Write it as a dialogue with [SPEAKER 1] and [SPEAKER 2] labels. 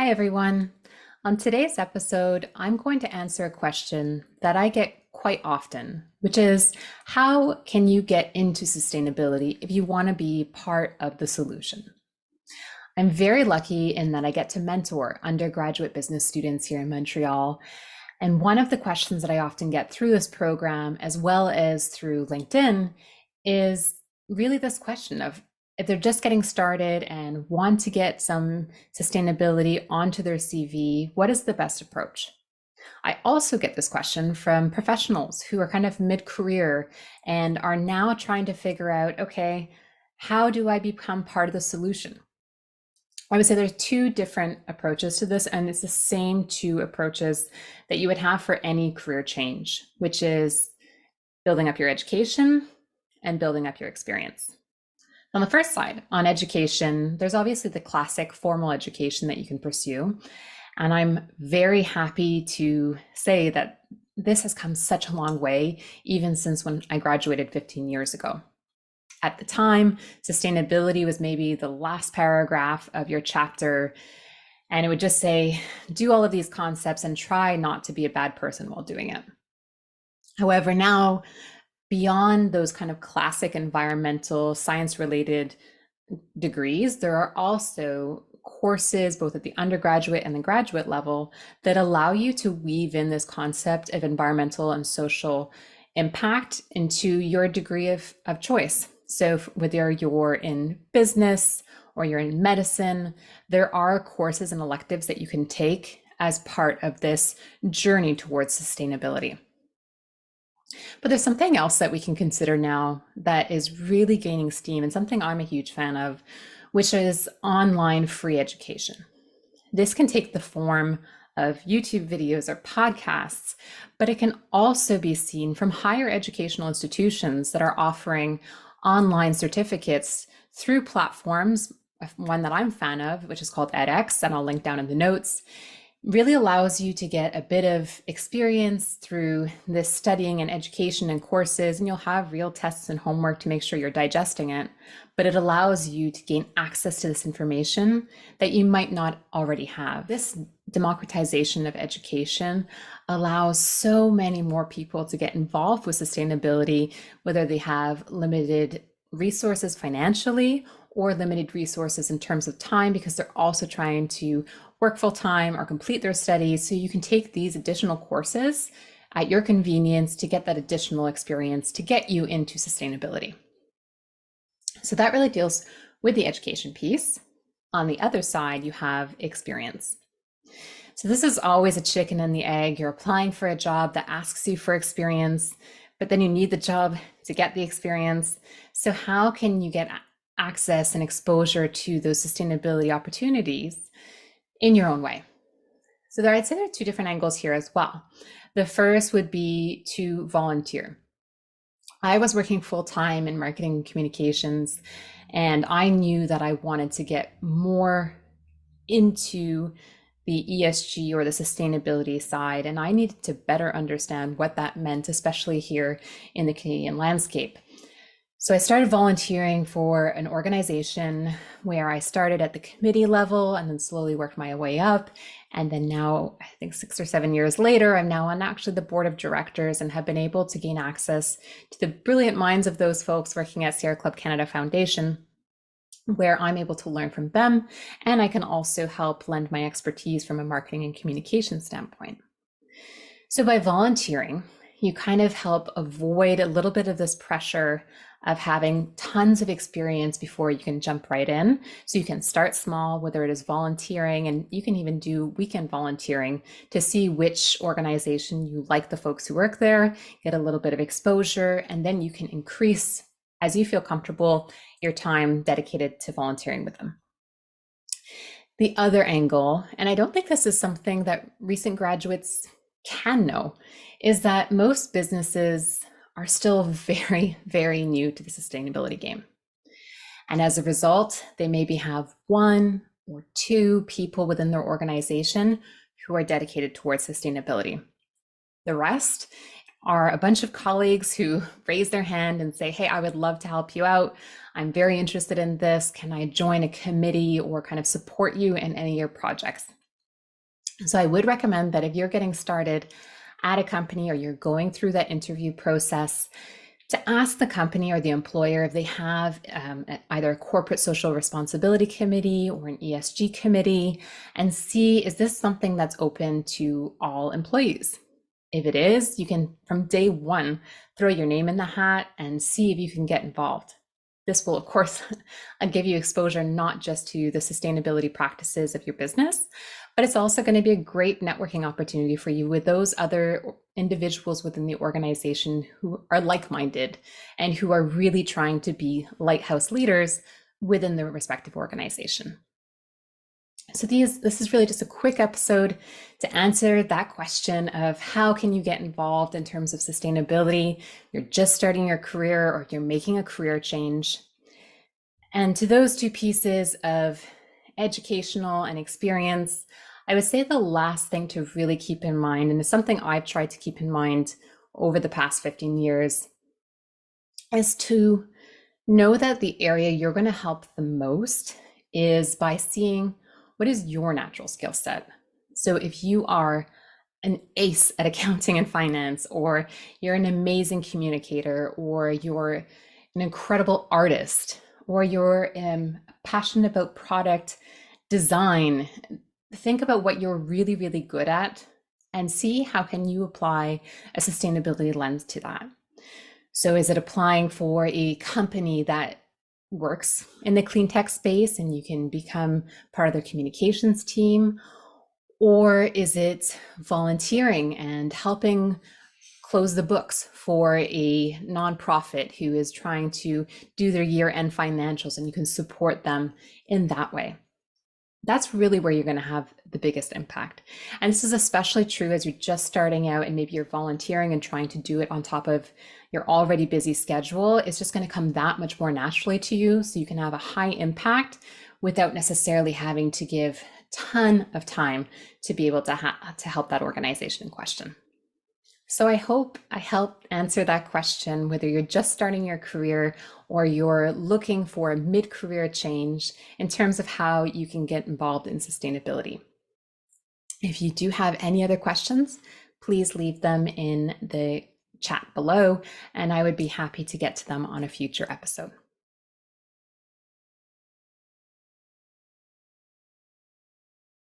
[SPEAKER 1] Hi, everyone. On today's episode, I'm going to answer a question that I get quite often, which is how can you get into sustainability if you want to be part of the solution? I'm very lucky in that I get to mentor undergraduate business students here in Montreal. And one of the questions that I often get through this program, as well as through LinkedIn, is really this question of if they're just getting started and want to get some sustainability onto their CV, what is the best approach? I also get this question from professionals who are kind of mid-career and are now trying to figure out, okay, how do I become part of the solution? I would say there's two different approaches to this, and it's the same two approaches that you would have for any career change, which is building up your education and building up your experience. On the first side, on education, there's obviously the classic formal education that you can pursue. And I'm very happy to say that this has come such a long way, even since when I graduated 15 years ago. At the time, sustainability was maybe the last paragraph of your chapter, and it would just say, do all of these concepts and try not to be a bad person while doing it. However, now, beyond those kind of classic environmental science-related degrees, there are also courses, both at the undergraduate and the graduate level, that allow you to weave in this concept of environmental and social impact into your degree of choice. So whether you're in business or you're in medicine, there are courses and electives that you can take as part of this journey towards sustainability. But there's something else that we can consider now that is really gaining steam and something I'm a huge fan of, which is online free education. This can take the form of YouTube videos or podcasts, but it can also be seen from higher educational institutions that are offering online certificates through platforms. One that I'm a fan of, which is called edX, and I'll link down in the notes, really allows you to get a bit of experience through this studying and education and courses, and you'll have real tests and homework to make sure you're digesting it. But it allows you to gain access to this information that you might not already have. This democratization of education allows so many more people to get involved with sustainability, whether they have limited resources financially or limited resources in terms of time, because they're also trying to work full time or complete their studies. So you can take these additional courses at your convenience to get that additional experience to get you into sustainability. So that really deals with the education piece. On the other side, you have experience. So this is always a chicken and the egg. You're applying for a job that asks you for experience, but then you need the job to get the experience. So how can you get access and exposure to those sustainability opportunities in your own way? So I'd say there are two different angles here as well. The first would be to volunteer. I was working full-time in marketing and communications, and I knew that I wanted to get more into the ESG or the sustainability side, and I needed to better understand what that meant, especially here in the Canadian landscape. So I started volunteering for an organization where I started at the committee level and then slowly worked my way up. And then now, I think 6 or 7 years later, I'm now on actually the board of directors and have been able to gain access to the brilliant minds of those folks working at Sierra Club Canada Foundation, where I'm able to learn from them. And I can also help lend my expertise from a marketing and communication standpoint. So by volunteering, you kind of help avoid a little bit of this pressure of having tons of experience before you can jump right in. So you can start small, whether it is volunteering, and you can even do weekend volunteering to see which organization you like the folks who work there, get a little bit of exposure, and then you can increase, as you feel comfortable, your time dedicated to volunteering with them. The other angle, and I don't think this is something that recent graduates can know, is that most businesses are still very, very new to the sustainability game. And as a result, they maybe have 1 or 2 people within their organization who are dedicated towards sustainability. The rest are a bunch of colleagues who raise their hand and say, hey, I would love to help you out. I'm very interested in this. Can I join a committee or kind of support you in any of your projects? So I would recommend that if you're getting started at a company or you're going through that interview process, to ask the company or the employer if they have either a corporate social responsibility committee or an ESG committee, and see, is this something that's open to all employees? If it is, you can, from day one, throw your name in the hat and see if you can get involved. This will, of course, give you exposure not just to the sustainability practices of your business, but it's also going to be a great networking opportunity for you with those other individuals within the organization who are like-minded and who are really trying to be lighthouse leaders within their respective organization. So this is really just a quick episode to answer that question of how can you get involved in terms of sustainability. You're just starting your career or you're making a career change. And to those two pieces of educational and experience, I would say the last thing to really keep in mind, and it's something I've tried to keep in mind over the past 15 years, is to know that the area you're going to help the most is by seeing what is your natural skill set. So if you are an ace at accounting and finance, or you're an amazing communicator, or you're an incredible artist, or you're passionate about product design, think about what you're really, really good at and see how can you apply a sustainability lens to that. So is it applying for a company that works in the clean tech space and you can become part of their communications team? Or is it volunteering and helping close the books for a nonprofit who is trying to do their year-end financials and you can support them in that way? That's really where you're going to have the biggest impact. And this is especially true as you're just starting out and maybe you're volunteering and trying to do it on top of your already busy schedule. It's just going to come that much more naturally to you, so you can have a high impact without necessarily having to give a ton of time to be able to help that organization in question. So I hope I helped answer that question, whether you're just starting your career or you're looking for a mid-career change in terms of how you can get involved in sustainability. If you do have any other questions, please leave them in the chat below, and I would be happy to get to them on a future episode.